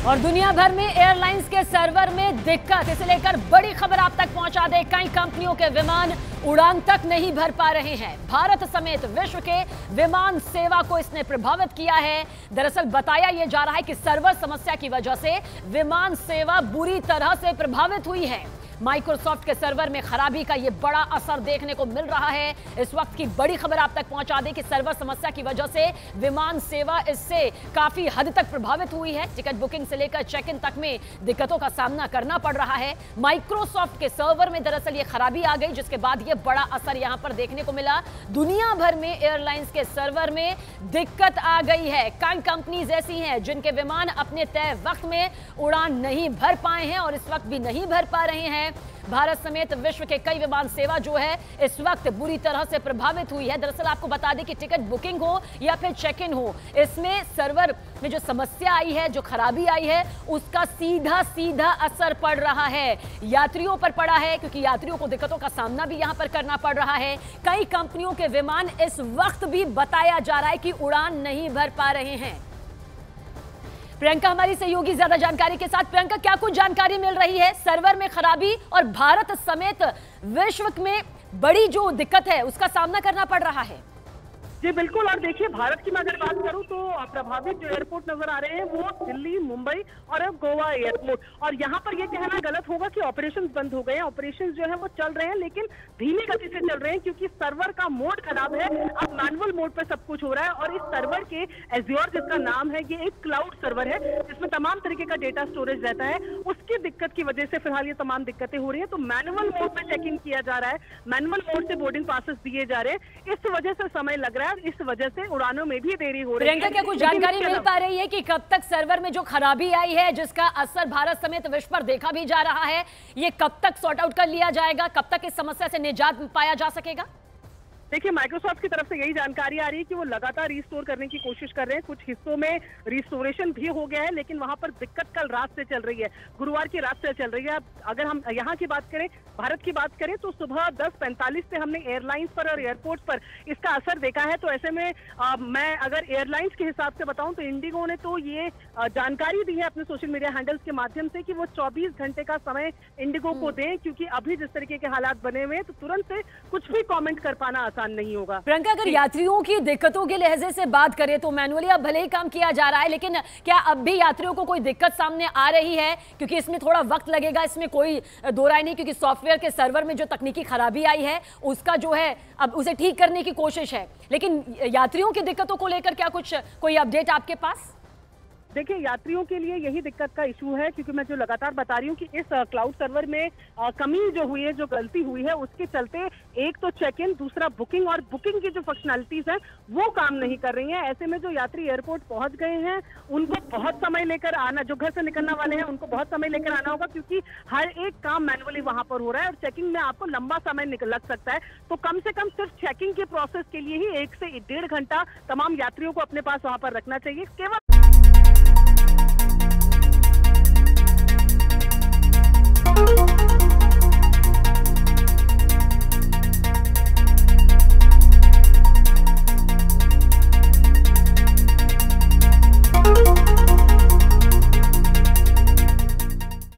और दुनिया भर में एयरलाइंस के सर्वर में दिक्कत, इसे लेकर बड़ी खबर आप तक पहुंचा दे। कई कंपनियों के विमान उड़ान तक नहीं भर पा रहे हैं। भारत समेत विश्व के विमान सेवा को इसने प्रभावित किया है। दरअसल बताया यह जा रहा है कि सर्वर समस्या की वजह से विमान सेवा बुरी तरह से प्रभावित हुई है। माइक्रोसॉफ्ट के सर्वर में खराबी का यह बड़ा असर देखने को मिल रहा है। इस वक्त की बड़ी खबर आप तक पहुंचा दें कि सर्वर समस्या की वजह से विमान सेवा इससे काफी हद तक प्रभावित हुई है। टिकट बुकिंग से लेकर चेक इन तक में दिक्कतों का सामना करना पड़ रहा है। माइक्रोसॉफ्ट के सर्वर में दरअसल यह खराबी आ गई, जिसके बाद यह बड़ा असर यहां पर देखने को मिला। दुनिया भर में एयरलाइंस के सर्वर में दिक्कत आ गई है। कई कंपनीज ऐसी हैं जिनके विमान अपने तय वक्त में उड़ान नहीं भर पाए हैं और इस वक्त भी नहीं भर पा रहे हैं। भारत समेत विश्व के कई विमान सेवा जो है इस वक्त बुरी तरह से प्रभावित हुई है। दरअसल आपको बता दें कि टिकट बुकिंग हो या फिर चेक इन हो, इसमें सर्वर में जो समस्या आई है, जो खराबी आई है, उसका सीधा सीधा असर पड़ रहा है, यात्रियों पर पड़ा है, क्योंकि यात्रियों को दिक्कतों का सामना भी यहां पर करना पड़ रहा है। कई कंपनियों के विमान इस वक्त भी बताया जा रहा है कि उड़ान नहीं भर पा रहे हैं। प्रियंका हमारी सहयोगी ज्यादा जानकारी के साथ। प्रियंका, क्या कुछ जानकारी मिल रही है सर्वर में खराबी और भारत समेत विश्व में बड़ी जो दिक्कत है उसका सामना करना पड़ रहा है? जी बिल्कुल। और देखिए, भारत की मैं अगर बात करूं तो प्रभावित जो एयरपोर्ट नजर आ रहे हैं वो दिल्ली, मुंबई और अब गोवा एयरपोर्ट। और यहाँ पर ये कहना गलत होगा कि ऑपरेशंस बंद हो गए हैं। ऑपरेशंस जो है वो चल रहे हैं, लेकिन धीमी गति से चल रहे हैं, क्योंकि सर्वर का मोड खराब है। अब मैनुअल मोड पर सब कुछ हो रहा है। और इस सर्वर के एज्योर, जिसका नाम है, ये एक क्लाउड सर्वर है जिसमें तमाम तरीके का डेटा स्टोरेज रहता है। उसकी दिक्कत की वजह से फिलहाल ये तमाम दिक्कतें हो रही है। तो मैनुअल मोड पर चेकिंग किया जा रहा है, मैनुअल मोड से बोर्डिंग पासेस दिए जा रहे हैं। इस वजह से समय लग रहा है, इस वजह से उड़ानों में भी देरी हो रही है। प्रियंका, क्या कुछ जानकारी मिल पा रही है कि कब तक सर्वर में जो खराबी आई है, जिसका असर भारत समेत विश्व पर देखा भी जा रहा है, ये कब तक सॉर्ट आउट कर लिया जाएगा? कब तक इस समस्या से निजात पाया जा सकेगा? देखिए, माइक्रोसॉफ्ट की तरफ से यही जानकारी आ रही है कि वो लगातार रिस्टोर करने की कोशिश कर रहे हैं। कुछ हिस्सों में रिस्टोरेशन भी हो गया है, लेकिन वहां पर दिक्कत कल रात से चल रही है, गुरुवार की रात से चल रही है। अगर हम यहाँ की बात करें, भारत की बात करें, तो सुबह 10:45 से हमने एयरलाइंस पर और एयरपोर्ट पर इसका असर देखा है। तो ऐसे में मैं अगर एयरलाइंस के हिसाब से बताऊं तो इंडिगो ने तो ये जानकारी दी है अपने सोशल मीडिया हैंडल्स के माध्यम से कि वो 24 घंटे का समय इंडिगो को दें, क्योंकि अभी जिस तरीके के हालात बने हुए हैं तो तुरंत से कुछ भी कॉमेंट कर पाना आसान नहीं होगा। प्रियंका, अगर यात्रियों की दिक्कतों के लहजे से बात करें तो मैनुअली अब भले ही काम किया जा रहा है, लेकिन क्या अब भी यात्रियों को कोई दिक्कत सामने आ रही है? क्योंकि इसमें थोड़ा वक्त लगेगा, इसमें कोई दो राय नहीं, क्योंकि सॉफ्टवेयर के सर्वर में जो तकनीकी खराबी आई है उसका जो है अब उसे ठीक करने की कोशिश है, लेकिन यात्रियों की दिक्कतों को लेकर क्या कुछ कोई अपडेट आपके पास? देखिए, यात्रियों के लिए यही दिक्कत का इशू है, क्योंकि मैं जो लगातार बता रही हूँ कि इस क्लाउड सर्वर में कमी जो हुई है, जो गलती हुई है, उसके चलते एक तो चेक इन, दूसरा बुकिंग, और बुकिंग की जो फंक्शनैलिटीज है वो काम नहीं कर रही हैं। ऐसे में जो यात्री एयरपोर्ट पहुंच गए हैं उनको बहुत समय लेकर आना, जो घर से निकलने वाले हैं उनको बहुत समय लेकर आना होगा, क्योंकि हर एक काम मैनुअली वहां पर हो रहा है और चेकिंग में आपको लंबा समय लग सकता है। तो कम से कम सिर्फ चेकिंग के प्रोसेस के लिए ही 1 से 1.5 घंटा तमाम यात्रियों को अपने पास वहां पर रखना चाहिए। केवल